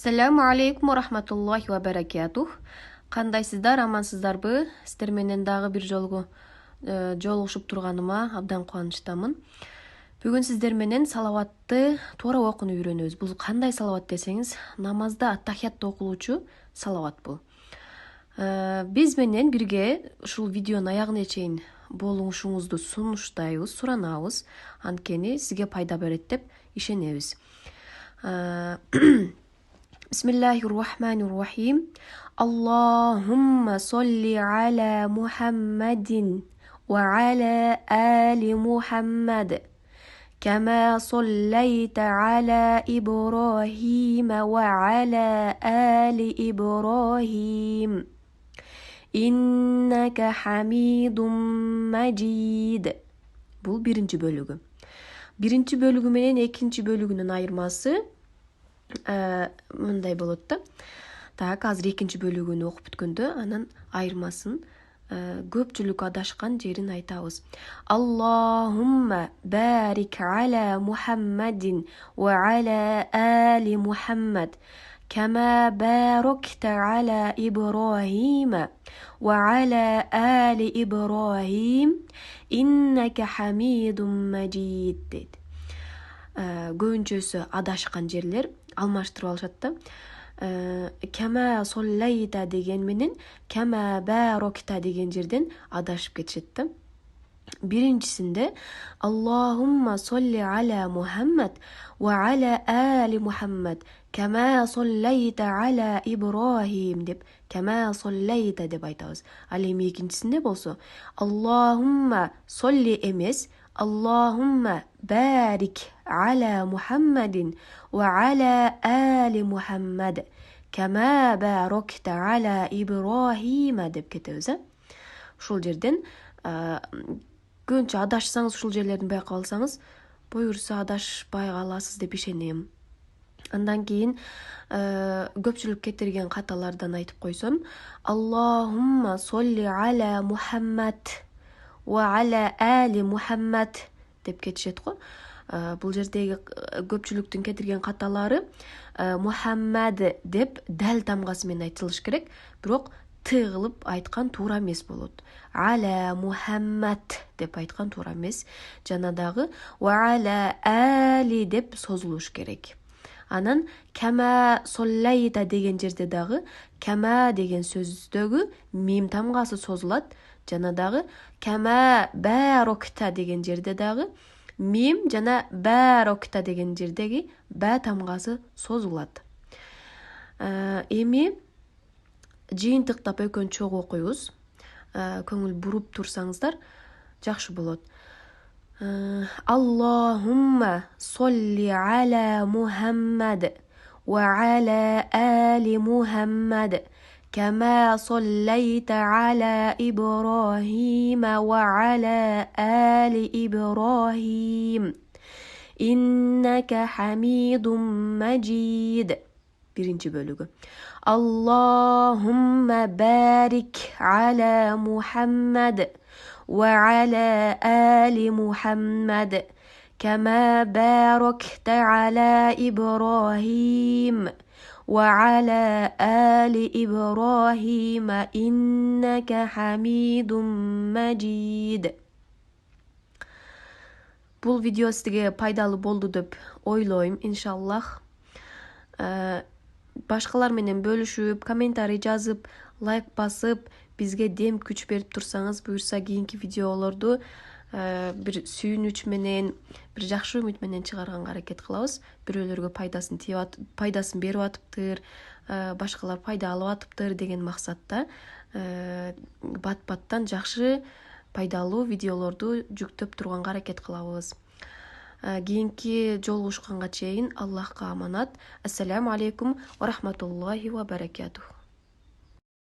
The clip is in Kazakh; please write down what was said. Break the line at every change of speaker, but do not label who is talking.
Ассаламу алейкум ва рахматуллахи ва баракатух. Кандайсыздар, амансыздарбы? Сиздер менен дагы бир жолу жолугушуп турганыма абдан кубанычтамын. Бүгүн сиздер менен салаватты туура окууну үйрөнөбүз. Бул кандай салават десеңиз, намазда аттахиятты окулуучу салават бул. Биз менен бирге ушул видеонун аягына чейин болуңушуңузду сунуштайбыз, суранабыз. Анткени сизге пайда берет деп ишенебиз. Бисмиллахир-рахманир-рахим. Аллахумма солли аля Мухаммадин ва аля али Мухаммад. كما صليت على إبراهيم وعلى آل إبراهيم إنك حميد مجيد. Бул биринчи бөлүгү. Биринчи бөлүгү менен экинчи бөлүгүнүн айырмасы мындай болот да. Так, азыр экинчи бөлүгүнү окуп бүткөндө анын айырмасын көпчүлүк адашкан жерин айтабыз. Аллахумма барик аля Мухаммадин ва аля али Мухаммад кама баракта аля Ибрахима ва аля али Ибрахим иннака хамидун мажид дейт. Көбүнчөсү адашкан жерлер алмаштырып алышат да. Кама соллайта деген менен кама баракта деген жерден адашып кетишет да. Биринчисинде Аллахумма солли аля Мухаммад ва аля али Мухаммад кама соллайта аля Ибрахим деп кама соллайта деп айтабыз. Ал эми экинчисинде болсо Аллахумма солли эмес, Аллахумма барик аля Мухаммадин ва аля али Мухаммад кама баракта аля Ибрахима деп кетебиз. Ушул жерден көбүнчө адашсаңыз, ушул жерлердин байкап алсаңыз, буюрса адашпай каласыз деп ишенем. Андан кийин көпчүлүк кетирген каталардан айтып койсом, Аллахумма солли аля Мухаммад ва аля али Мухаммад деп кетишет го. Бул жердеги көпчүлүктүн кетирген каталары Мухаммад деп дал тамгасы менен айтылыш керек, бирок т кылып айткан туура эмес болот. Аля Мухаммад деп айткан туура эмес. Жана дагы ва аля али деп созулуш керек. Анан кама соллайта деген жерде дагы кама деген сөздөгү мим тамгасы созулат. Жана дагы кама баракта деген жерде дагы мим жана баракта деген жердеги ба тамгасы созулат. Эми жыйынтыктап экөөнү чогуу окуйбуз. Көңүл буруп турсаңыздар жакшы болот. Аллахумма солли аля Мухаммад ва аля али Мухаммад كما صليت على إبراهيم وعلى آل إبراهيم إنك حميد مجيد. Birinci bölügü. Allahumma barik ala Muhammad ve ala ali Muhammad kama barakta ala İbrahim وعلى آل إبراهيم إنك حميد مجيد. Бул видео сизге пайдалуу болду деп ойлойм, иншаллах. Башкалар менен бөлүшүп, комментарий жазып, лайк басып, бизге дем күч берип турсаңыз, буюрса кийинки видеолорду бир сүйүнүч менен, бир жакшы үмүт менен чыгарганга аракет кылабыз. Бирөөлөргө пайдасын берип атыптыр, башкалар пайда алып атыптыр деген максатта бат-баттан жакшы пайдалуу видеолорду жүктөп турганга аракет кылабыз. Кийинки жолугушканга чейин Аллахка аманат. Ассаламу алейкум ва рахматуллахи ва баракатух.